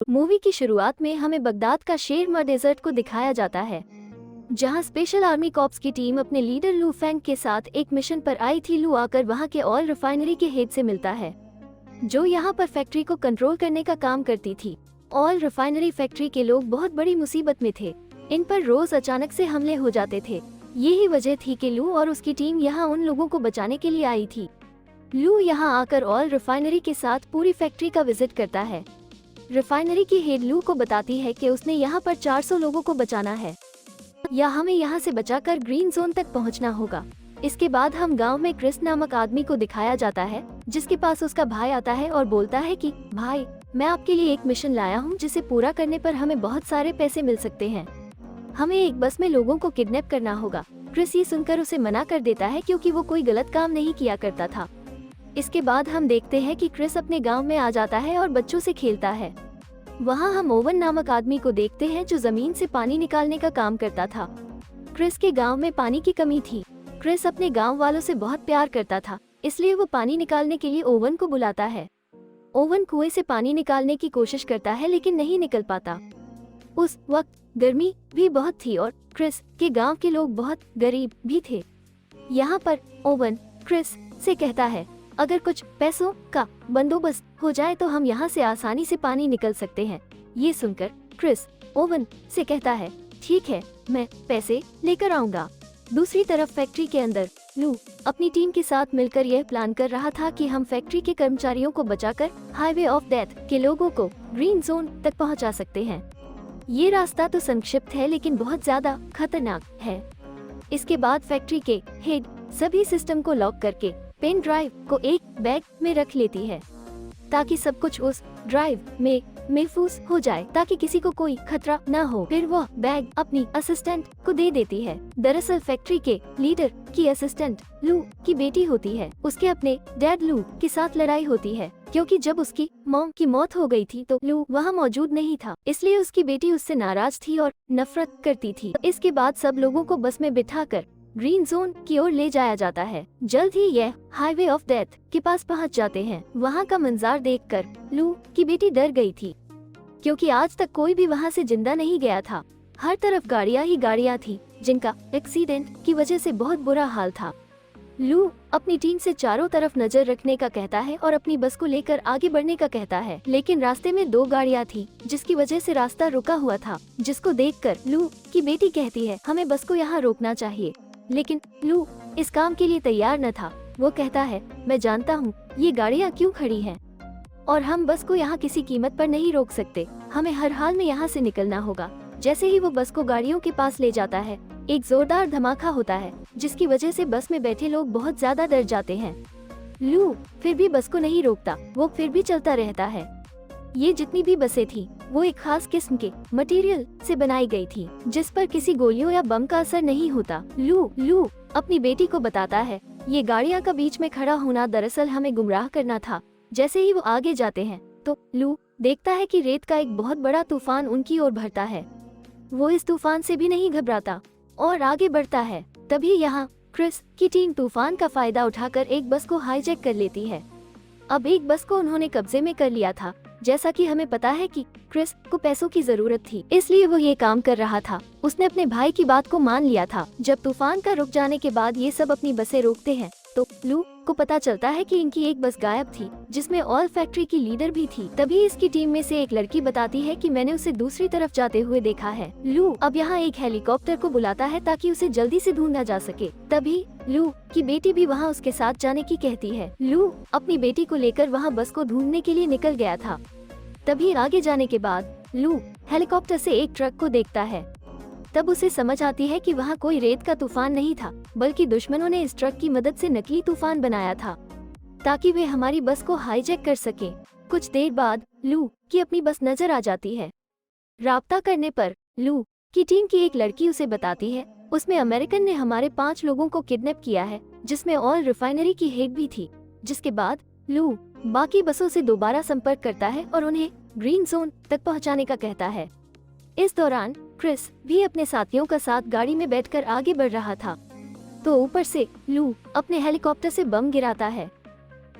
Movie की शुरुआत में हमें बगदाद का शेरमर डेजर्ट को दिखाया जाता है, जहां स्पेशल आर्मी कॉर्प्स की टीम अपने लीडर लू फेंग के साथ एक मिशन पर आई थी। लू आकर वहां के ऑयल रिफाइनरी के हेड से मिलता है, जो यहां पर फैक्ट्री को कंट्रोल करने का काम करती थी। ऑयल रिफाइनरी फैक्ट्री के लोग बहुत बड़ी मुसीबत में थे। इन पर रोज अचानक से हमले हो जाते थे। यही वजह थी कि लू और उसकी टीम यहाँ उन लोगों को बचाने के लिए आई थी। लू यहाँ आकर ऑयल रिफाइनरी के साथ पूरी फैक्ट्री का विजिट करता है। रिफाइनरी की हेड लू को बताती है कि उसने यहाँ पर 400 लोगों को बचाना है, या हमें यहाँ से बचाकर ग्रीन जोन तक पहुँचना होगा। इसके बाद हम गांव में क्रिस नामक आदमी को दिखाया जाता है, जिसके पास उसका भाई आता है और बोलता है कि भाई, मैं आपके लिए एक मिशन लाया हूँ जिसे पूरा करने पर हमें बहुत सारे पैसे मिल सकते हैं। हमें एक बस में लोगों को किडनैप करना होगा। क्रिस ये सुनकर उसे मना कर देता है, क्योंकि वो कोई गलत काम नहीं किया करता था। इसके बाद हम देखते हैं कि क्रिस अपने गांव में आ जाता है और बच्चों से खेलता है। वहां हम ओवन नामक आदमी को देखते हैं, जो जमीन से पानी निकालने का काम करता था। क्रिस के गांव में पानी की कमी थी। क्रिस अपने गांव वालों से बहुत प्यार करता था, इसलिए वो पानी निकालने के लिए ओवन को बुलाता है। ओवन कुएं से पानी निकालने की कोशिश करता है, लेकिन नहीं निकल पाता। उस वक्त गर्मी भी बहुत थी और क्रिस के गांव के लोग बहुत गरीब भी थे। यहाँ पर ओवन क्रिस से कहता है, अगर कुछ पैसों का बंदोबस्त हो जाए तो हम यहाँ से आसानी से पानी निकल सकते हैं। ये सुनकर क्रिस ओवन से कहता है, ठीक है, मैं पैसे लेकर आऊंगा। दूसरी तरफ फैक्ट्री के अंदर लू अपनी टीम के साथ मिलकर यह प्लान कर रहा था कि हम फैक्ट्री के कर्मचारियों को बचाकर हाईवे ऑफ डेथ के लोगों को ग्रीन जोन तक पहुँचा सकते हैं। ये रास्ता तो संक्षिप्त है, लेकिन बहुत ज्यादा खतरनाक है। इसके बाद फैक्ट्री के हेड सभी सिस्टम को लॉक करके पेन ड्राइव को एक बैग में रख लेती है, ताकि सब कुछ उस ड्राइव में महफूज हो जाए, ताकि किसी को कोई खतरा न हो। फिर वह बैग अपनी असिस्टेंट को दे देती है। दरअसल फैक्ट्री के लीडर की असिस्टेंट लू की बेटी होती है। उसके अपने डैड लू के साथ लड़ाई होती है, क्योंकि जब उसकी मॉम की मौत हो गई थी तो लू वहाँ मौजूद नहीं था, इसलिए उसकी बेटी उससे नाराज थी और नफरत करती थी। इसके बाद सब लोगों को बस में बिठाकर ग्रीन जोन की ओर ले जाया जाता है। जल्द ही यह हाईवे ऑफ डेथ के पास पहुंच जाते हैं। वहां का मंजार देखकर लू की बेटी डर गई थी, क्योंकि आज तक कोई भी वहां से जिंदा नहीं गया था। हर तरफ गाड़ियां ही गाड़ियां थी, जिनका एक्सीडेंट की वजह से बहुत बुरा हाल था। लू अपनी टीम से चारों तरफ नजर रखने का कहता है और अपनी बस को लेकर आगे बढ़ने का कहता है, लेकिन रास्ते में 2 गाड़ियां थी, जिसकी वजह से रास्ता रुका हुआ था। जिसको देखकर लू की बेटी कहती है, हमें बस को यहाँ रोकना चाहिए। लेकिन लू इस काम के लिए तैयार न था। वो कहता है, मैं जानता हूँ ये गाड़ियाँ क्यों खड़ी हैं, और हम बस को यहाँ किसी कीमत पर नहीं रोक सकते। हमें हर हाल में यहाँ से निकलना होगा। जैसे ही वो बस को गाड़ियों के पास ले जाता है, एक जोरदार धमाका होता है, जिसकी वजह से बस में बैठे लोग बहुत ज्यादा डर जाते हैं। लू फिर भी बस को नहीं रोकता, वो फिर भी चलता रहता है। ये जितनी भी बसें थी, वो एक खास किस्म के मटेरियल से बनाई गई थी, जिस पर किसी गोलियों या बम का असर नहीं होता। लू अपनी बेटी को बताता है, ये गाड़ियाँ का बीच में खड़ा होना दरअसल हमें गुमराह करना था। जैसे ही वो आगे जाते हैं तो लू देखता है कि रेत का एक बहुत बड़ा तूफान उनकी ओर भरता है। वो इस तूफान से भी नहीं घबराता और आगे बढ़ता है। तभी यहाँ क्रिस की टीम तूफान का फायदा उठाकर एक बस को हाईजैक कर लेती है। अब एक बस को उन्होंने कब्जे में कर लिया था। जैसा कि हमें पता है कि क्रिस को पैसों की जरूरत थी, इसलिए वो ये काम कर रहा था। उसने अपने भाई की बात को मान लिया था। जब तूफान का रुक जाने के बाद ये सब अपनी बसें रोकते हैं, तो लू को पता चलता है कि इनकी एक बस गायब थी, जिसमें ऑयल फैक्ट्री की लीडर भी थी। तभी इसकी टीम में से एक लड़की बताती है कि मैंने उसे दूसरी तरफ जाते हुए देखा है। लू अब यहाँ एक हेलीकॉप्टर को बुलाता है, ताकि उसे जल्दी से ढूंढा जा सके। तभी लू की बेटी भी वहाँ उसके साथ जाने की कहती है। लू अपनी बेटी को लेकर वहाँ बस को ढूंढने के लिए निकल गया था। तभी आगे जाने के बाद लू हेलीकॉप्टर से एक ट्रक को देखता है। तब उसे समझ आती है कि वहाँ कोई रेत का तूफान नहीं था, बल्कि दुश्मनों ने इस ट्रक की मदद से नकली तूफान बनाया था, ताकि वे हमारी बस को हाईजैक कर सके। कुछ देर बाद लू की अपनी बस नजर आ जाती है। राब्ता करने पर लू की टीम की एक लड़की उसे बताती है, उसमें अमेरिकन ने हमारे 5 लोगों को किडनैप किया है, जिसमें ऑयल रिफाइनरी की हेड भी थी। जिसके बाद लू बाकी बसों से दोबारा संपर्क करता है और उन्हें ग्रीन जोन तक पहुंचाने का कहता है। इस दौरान क्रिस भी अपने साथियों का साथ गाड़ी में बैठकर आगे बढ़ रहा था, तो ऊपर से लू अपने हेलीकॉप्टर से बम गिराता है।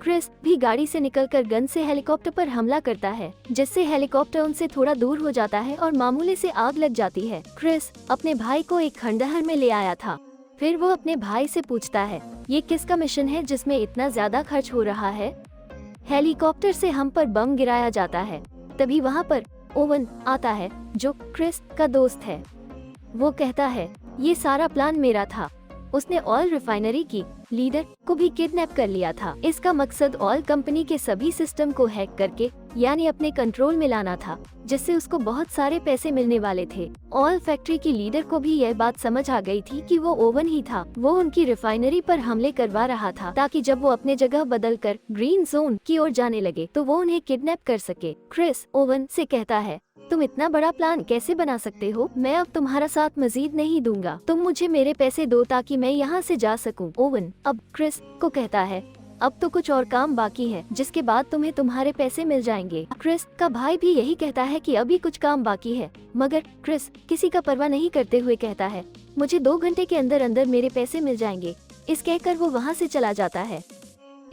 क्रिस भी गाड़ी से निकलकर गन से हेलीकॉप्टर पर हमला करता है, जिससे हेलीकॉप्टर उनसे थोड़ा दूर हो जाता है और मामूली से आग लग जाती है। क्रिस अपने भाई को एक खंडहर में ले आया था। फिर वो अपने भाई से पूछता है, ये किसका मिशन है जिसमें इतना ज्यादा खर्च हो रहा है? हेलीकॉप्टर से हम पर बम गिराया जाता है। तभी वहाँ पर ओवन आता है, जो क्रिस का दोस्त है। वो कहता है, ये सारा प्लान मेरा था। उसने ऑयल रिफाइनरी की लीडर को भी किडनैप कर लिया था। इसका मकसद ऑयल कंपनी के सभी सिस्टम को हैक करके यानी अपने कंट्रोल में लाना था, जिससे उसको बहुत सारे पैसे मिलने वाले थे। ऑयल फैक्ट्री की लीडर को भी यह बात समझ आ गई थी कि वो ओवन ही था। वो उनकी रिफाइनरी पर हमले करवा रहा था, ताकि जब वो अपने जगह बदलकर ग्रीन जोन की ओर जाने लगे तो वो उन्हें किडनैप कर सके। क्रिस ओवन से कहता है, तुम इतना बड़ा प्लान कैसे बना सकते हो? मैं अब तुम्हारा साथ मजीद नहीं दूंगा। तुम मुझे मेरे पैसे दो ताकि मैं यहाँ से जा सकूं। ओवन अब क्रिस को कहता है, अब तो कुछ और काम बाकी है, जिसके बाद तुम्हें तुम्हारे पैसे मिल जाएंगे। क्रिस का भाई भी यही कहता है कि अभी कुछ काम बाकी है, मगर क्रिस किसी का परवाह नहीं करते हुए कहता है, मुझे 2 घंटे के अंदर अंदर मेरे पैसे मिल जाएंगे। इस कहकर वो वहाँ से चला जाता है।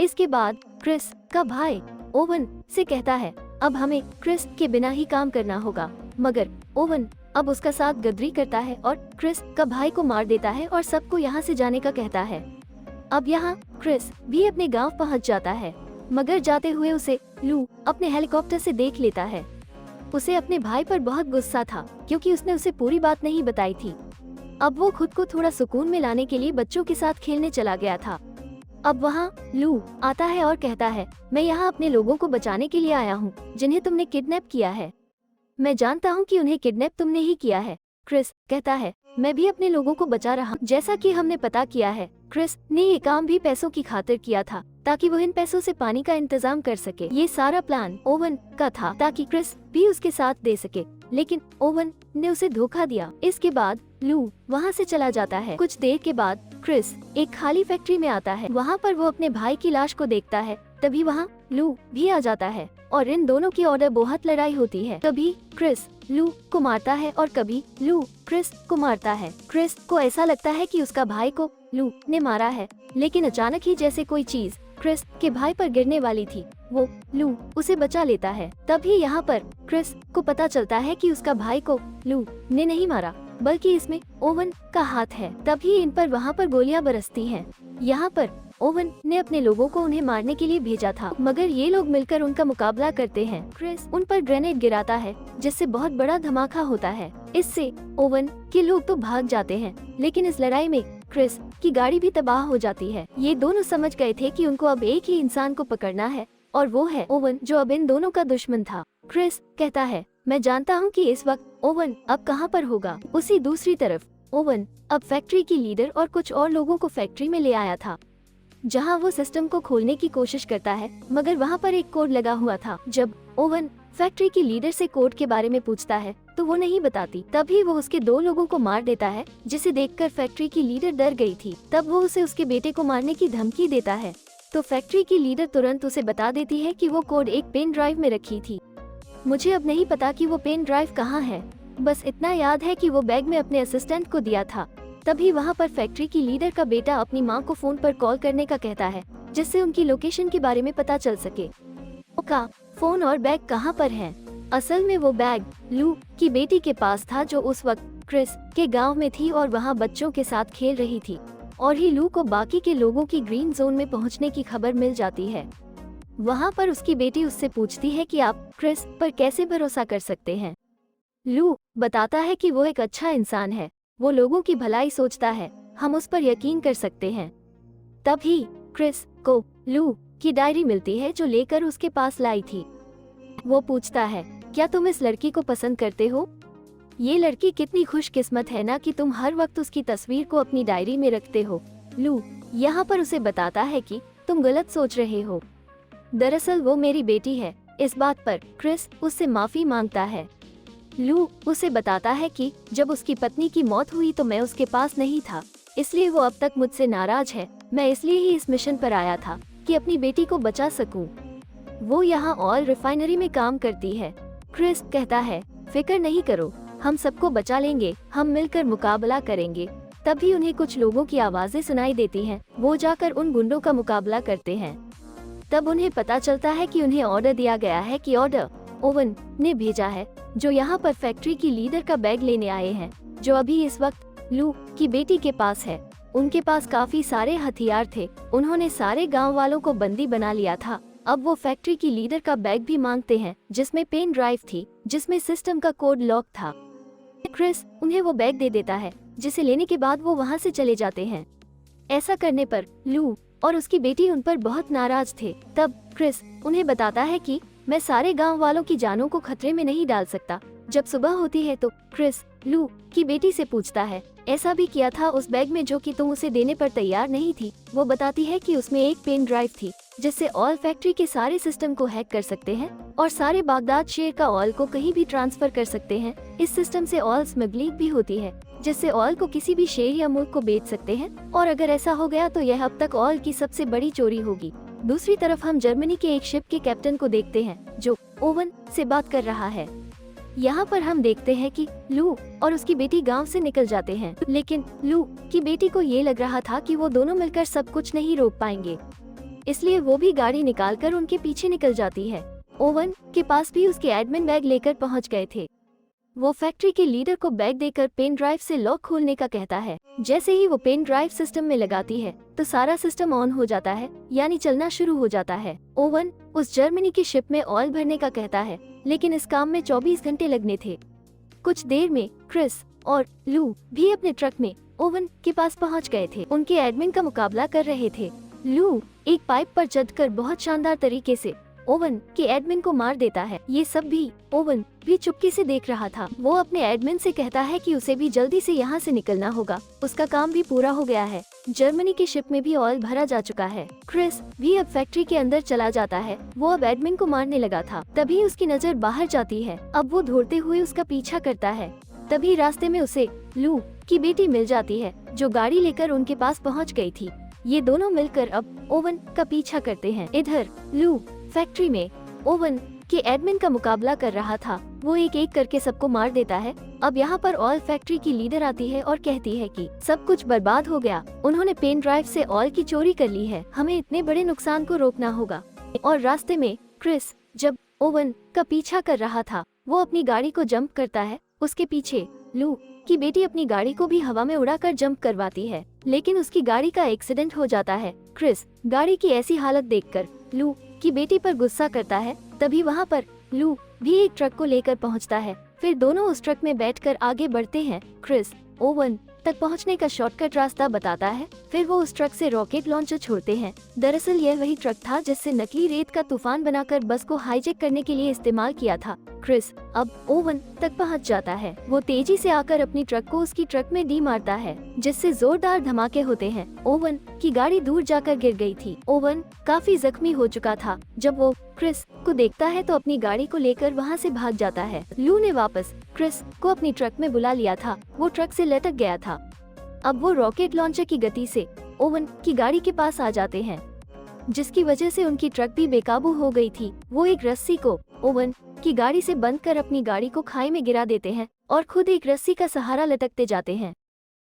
इसके बाद क्रिस का भाई ओवन से कहता है, अब हमें क्रिस के बिना ही काम करना होगा, मगर ओवन अब उसका साथ गद्दी करता है और क्रिस का भाई को मार देता है और सबको यहाँ से जाने का कहता है। अब यहाँ क्रिस भी अपने गांव पहुँच जाता है, मगर जाते हुए उसे लू अपने हेलीकॉप्टर से देख लेता है। उसे अपने भाई पर बहुत गुस्सा था, क्योंकि उसने उसे पूरी बात नहीं बताई थी। अब वो खुद को थोड़ा सुकून में लाने के लिए बच्चों के साथ खेलने चला गया था। अब वहाँ लू आता है और कहता है, मैं यहाँ अपने लोगों को बचाने के लिए आया हूँ, जिन्हें तुमने किडनैप किया है। मैं जानता हूँ कि उन्हें किडनैप तुमने ही किया है। क्रिस कहता है, मैं भी अपने लोगों को बचा रहा हूँ। जैसा कि हमने पता किया है, क्रिस ने ये काम भी पैसों की खातिर किया था, ताकि वो इन पैसों से पानी का इंतजाम कर सके। ये सारा प्लान ओवन का था, ताकि क्रिस भी उसके साथ दे सके, लेकिन ओवन ने उसे धोखा दिया। इसके बाद लू वहाँ से चला जाता है। कुछ देर के बाद क्रिस एक खाली फैक्ट्री में आता है। वहाँ पर वो अपने भाई की लाश को देखता है। तभी वहाँ लू भी आ जाता है और इन दोनों की ऑर्डर बहुत लड़ाई होती है। कभी क्रिस लू को मारता है और कभी लू क्रिस को मारता है। क्रिस को ऐसा लगता है कि उसका भाई को लू ने मारा है, लेकिन अचानक ही जैसे कोई चीज क्रिस के भाई पर गिरने वाली थी, वो लू उसे बचा लेता है। तभी यहाँ पर क्रिस को पता चलता है कि उसका भाई को लू ने नहीं मारा, बल्कि इसमें ओवन का हाथ है। तभी इन पर वहाँ पर गोलियां बरसती हैं। यहाँ पर ओवन ने अपने लोगों को उन्हें मारने के लिए भेजा था, मगर ये लोग मिलकर उनका मुकाबला करते हैं। क्रिस उन पर ग्रेनेड गिराता है, जिससे बहुत बड़ा धमाका होता है। इससे ओवन के लोग तो भाग जाते हैं, लेकिन इस लड़ाई में क्रिस की गाड़ी भी तबाह हो जाती है। ये दोनों समझ गए थे कि उनको अब एक ही इंसान को पकड़ना है, और वो है ओवन, जो अब इन दोनों का दुश्मन था। क्रिस कहता है, मैं जानता हूँ कि इस वक्त ओवन अब कहाँ पर होगा। उसी दूसरी तरफ ओवन अब फैक्ट्री की लीडर और कुछ और लोगों को फैक्ट्री में ले आया था, जहां वो सिस्टम को खोलने की कोशिश करता है, मगर वहां पर एक कोड लगा हुआ था। जब ओवन फैक्ट्री की लीडर से कोड के बारे में पूछता है तो वो नहीं बताती। तभी वो उसके 2 लोगों को मार देता है, जिसे देखकर फैक्ट्री की लीडर डर गई थी। तब वो उसे उसके बेटे को मारने की धमकी देता है, तो फैक्ट्री की लीडर तुरंत उसे बता देती है कि वो कोड एक पेन ड्राइव में रखी थी। मुझे अब नहीं पता कि वो पेन ड्राइव कहाँ है, बस इतना याद है कि वो बैग में अपने असिस्टेंट को दिया था। तभी वहाँ पर फैक्ट्री की लीडर का बेटा अपनी माँ को फोन पर कॉल करने का कहता है, जिससे उनकी लोकेशन के बारे में पता चल सके। उसका फोन और बैग कहाँ पर है? असल में वो बैग लू की बेटी के पास था, जो उस वक्त क्रिस के गांव में थी और वहाँ बच्चों के साथ खेल रही थी। और ही लू को बाकी के लोगों की ग्रीन जोन में पहुँचने की खबर मिल जाती है। वहाँ पर उसकी बेटी उससे पूछती है कि आप क्रिस पर कैसे भरोसा कर सकते हैं। लू बताता है कि वो एक अच्छा इंसान है, वो लोगों की भलाई सोचता है, हम उस पर यकीन कर सकते हैं। तभी क्रिस को लू की डायरी मिलती है, जो लेकर उसके पास लाई थी। वो पूछता है, क्या तुम इस लड़की को पसंद करते हो? ये लड़की कितनी खुशकिस्मत है ना कि तुम हर वक्त उसकी तस्वीर को अपनी डायरी में रखते हो। लू यहाँ पर उसे बताता है कि तुम गलत सोच रहे हो, दरअसल वो मेरी बेटी है। इस बात पर क्रिस उससे माफी मांगता है। लू उसे बताता है कि जब उसकी पत्नी की मौत हुई तो मैं उसके पास नहीं था, इसलिए वो अब तक मुझसे नाराज है। मैं इसलिए ही इस मिशन पर आया था कि अपनी बेटी को बचा सकूं। वो यहाँ ऑयल रिफाइनरी में काम करती है। क्रिस कहता है, फिक्र नहीं करो, हम सबको बचा लेंगे, हम मिलकर मुकाबला करेंगे। तभी उन्हें कुछ लोगों की आवाजें सुनाई देती हैं। वो जाकर उन गुंडों का मुकाबला करते हैं। तब उन्हें पता चलता है कि उन्हें ऑर्डर दिया गया है कि ऑर्डर ओवन ने भेजा है, जो यहाँ पर फैक्ट्री की लीडर का बैग लेने आए हैं, जो अभी इस वक्त लू की बेटी के पास है। उनके पास काफी सारे हथियार थे। उन्होंने सारे गांव वालों को बंदी बना लिया था। अब वो फैक्ट्री की लीडर का बैग भी मांगते हैं, जिसमें पेन ड्राइव थी, जिसमें सिस्टम का कोड लॉक था। क्रिस उन्हें वो बैग दे देता है, जिसे लेने के बाद वो वहाँ से चले जाते हैं। ऐसा करने पर लू और उसकी बेटी उन पर बहुत नाराज थे। तब क्रिस उन्हें बताता है कि मैं सारे गांव वालों की जानों को खतरे में नहीं डाल सकता। जब सुबह होती है तो क्रिस लू की बेटी से पूछता है, ऐसा भी किया था उस बैग में जो कि तुम उसे देने पर तैयार नहीं थी। वो बताती है कि उसमें एक पेन ड्राइव थी, जिससे ऑयल फैक्ट्री के सारे सिस्टम को हैक कर सकते हैं और सारे बागदाद शहर का ऑयल को कहीं भी ट्रांसफर कर सकते हैं। इस सिस्टम से ऑयल स्मगलिंग भी होती है, जिससे ऑयल को किसी भी शहर या मुल्क को बेच सकते हैं, और अगर ऐसा हो गया तो यह अब तक ऑयल की सबसे बड़ी चोरी होगी। दूसरी तरफ हम जर्मनी के एक शिप के कैप्टन को देखते हैं, जो ओवन से बात कर रहा है। यहाँ पर हम देखते हैं कि लू और उसकी बेटी गांव से निकल जाते हैं, लेकिन लू की बेटी को ये लग रहा था कि वो दोनों मिलकर सब कुछ नहीं रोक पाएंगे, इसलिए वो भी गाड़ी निकालकर उनके पीछे निकल जाती है। ओवन के पास भी उसके एडमिन बैग लेकर पहुंच गए थे। वो फैक्ट्री के लीडर को बैग देकर पेन ड्राइव से लॉक खोलने का कहता है। जैसे ही वो पेन ड्राइव सिस्टम में लगाती है तो सारा सिस्टम ऑन हो जाता है, यानी चलना शुरू हो जाता है। ओवन उस जर्मनी की शिप में ऑयल भरने का कहता है, लेकिन इस काम में 24 घंटे लगने थे। कुछ देर में क्रिस और लू भी अपने ट्रक में ओवन के पास पहुंच गए थे। उनके एडमिन का मुकाबला कर रहे थे। लू एक पाइप पर चढ़कर बहुत शानदार तरीके से ओवन के एडमिन को मार देता है। ये सब भी ओवन भी चुपके से देख रहा था। वो अपने एडमिन से कहता है कि उसे भी जल्दी से यहाँ से निकलना होगा, उसका काम भी पूरा हो गया है। जर्मनी की शिप में भी ऑयल भरा जा चुका है। क्रिस भी अब फैक्ट्री के अंदर चला जाता है। वो अब एडमिन को मारने लगा था, तभी उसकी नजर बाहर जाती है। अब वो दौड़ते हुए उसका पीछा करता है। तभी रास्ते में उसे लू की बेटी मिल जाती है, जो गाड़ी लेकर उनके पास पहुँच गयी थी। ये दोनों मिलकर अब ओवन का पीछा करते हैं। इधर लू फैक्ट्री में ओवन के एडमिन का मुकाबला कर रहा था। वो एक एक करके सबको मार देता है। अब यहाँ पर ऑयल फैक्ट्री की लीडर आती है और कहती है कि सब कुछ बर्बाद हो गया, उन्होंने पेन ड्राइव से ऑयल की चोरी कर ली है, हमें इतने बड़े नुकसान को रोकना होगा। और रास्ते में क्रिस जब ओवन का पीछा कर रहा था, वो अपनी गाड़ी को जंप करता है। उसके पीछे लू की बेटी अपनी गाड़ी को भी हवा में उड़ाकर जंप करवाती है, लेकिन उसकी गाड़ी का एक्सीडेंट हो जाता है। क्रिस गाड़ी की ऐसी हालत देखकर लू की बेटी पर गुस्सा करता है। तभी वहाँ पर लू भी एक ट्रक को लेकर पहुँचता है। फिर दोनों उस ट्रक में बैठकर आगे बढ़ते हैं। क्रिस ओवन तक पहुँचने का शॉर्टकट रास्ता बताता है। फिर वो उस ट्रक से रॉकेट लॉन्चर छोड़ते हैं। दरअसल यह वही ट्रक था जिससे नकली रेत का तूफान बनाकर बस को हाईजैक करने के लिए इस्तेमाल किया था। क्रिस अब ओवन तक पहुंच जाता है। वो तेजी से आकर अपनी ट्रक को उसकी ट्रक में डी मारता है, जिससे जोरदार धमाके होते हैं। ओवन की गाड़ी दूर जाकर गिर गई थी। ओवन काफी जख्मी हो चुका था। जब वो क्रिस को देखता है तो अपनी गाड़ी को लेकर वहाँ से भाग जाता है। लू ने वापस क्रिस को अपनी ट्रक में बुला लिया था। वो ट्रक से लटक गया था। अब वो रॉकेट लॉन्चर की गति से ओवन की गाड़ी के पास आ जाते हैं, जिसकी वजह से उनकी ट्रक भी बेकाबू हो गई थी। वो एक रस्सी को ओवन की गाड़ी से बंद कर अपनी गाड़ी को खाई में गिरा देते हैं और खुद एक रस्सी का सहारा लटकते जाते हैं।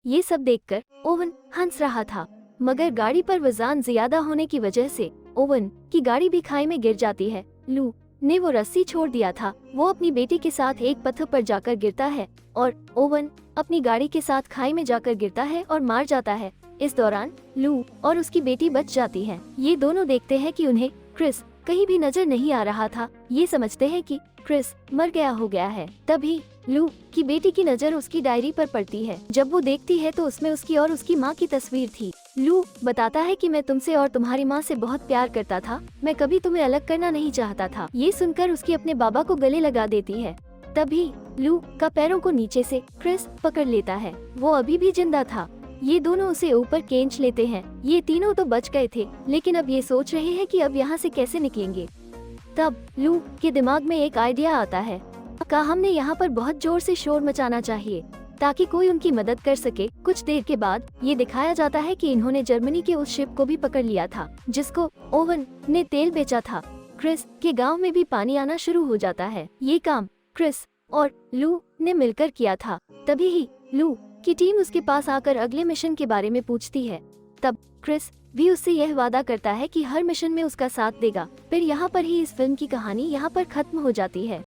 ये सब देखकर ओवन हंस रहा था, मगर गाड़ी पर वजन ज्यादा होने की वजह से ओवन की गाड़ी भी खाई में गिर जाती है। लू ने वो रस्सी छोड़ दिया था। वो अपनी बेटी के साथ एक पत्थर पर जाकर गिरता है और ओवन अपनी गाड़ी के साथ खाई में जाकर गिरता है और मार जाता है। इस दौरान लू और उसकी बेटी बच जाती हैं। ये दोनों देखते हैं कि उन्हें क्रिस कहीं भी नजर नहीं आ रहा था। ये समझते हैं कि क्रिस मर गया हो गया है। तभी लू की बेटी की नजर उसकी डायरी पर पड़ती है। जब वो देखती है तो उसमें उसकी और उसकी माँ की तस्वीर थी। लू बताता है कि मैं तुमसे और तुम्हारी माँ से बहुत प्यार करता था, मैं कभी तुम्हें अलग करना नहीं चाहता था। ये सुनकर उसकी अपने बाबा को गले लगा देती है। तभी लू का पैरों को नीचे से क्रिस पकड़ लेता है। वो अभी भी जिंदा था। ये दोनों उसे ऊपर खींच लेते हैं। ये तीनों तो बच गए थे, लेकिन अब ये सोच रहे हैं कि अब यहाँ से कैसे निकलेंगे। तब लू के दिमाग में एक आइडिया आता है। हमने यहाँ पर बहुत जोर से शोर मचाना चाहिए ताकि कोई उनकी मदद कर सके। कुछ देर के बाद ये दिखाया जाता है कि इन्होंने जर्मनी के उस शिप को भी पकड़ लिया था जिसको ओवन ने तेल बेचा था। क्रिस के गांव में भी पानी आना शुरू हो जाता है। ये काम क्रिस और लू ने मिलकर किया था। तभी ही लू की टीम उसके पास आकर अगले मिशन के बारे में पूछती है। तब क्रिस भी उससे यह वादा करता है कि हर मिशन में उसका साथ देगा। फिर यहाँ पर ही इस फिल्म की कहानी यहाँ पर खत्म हो जाती है।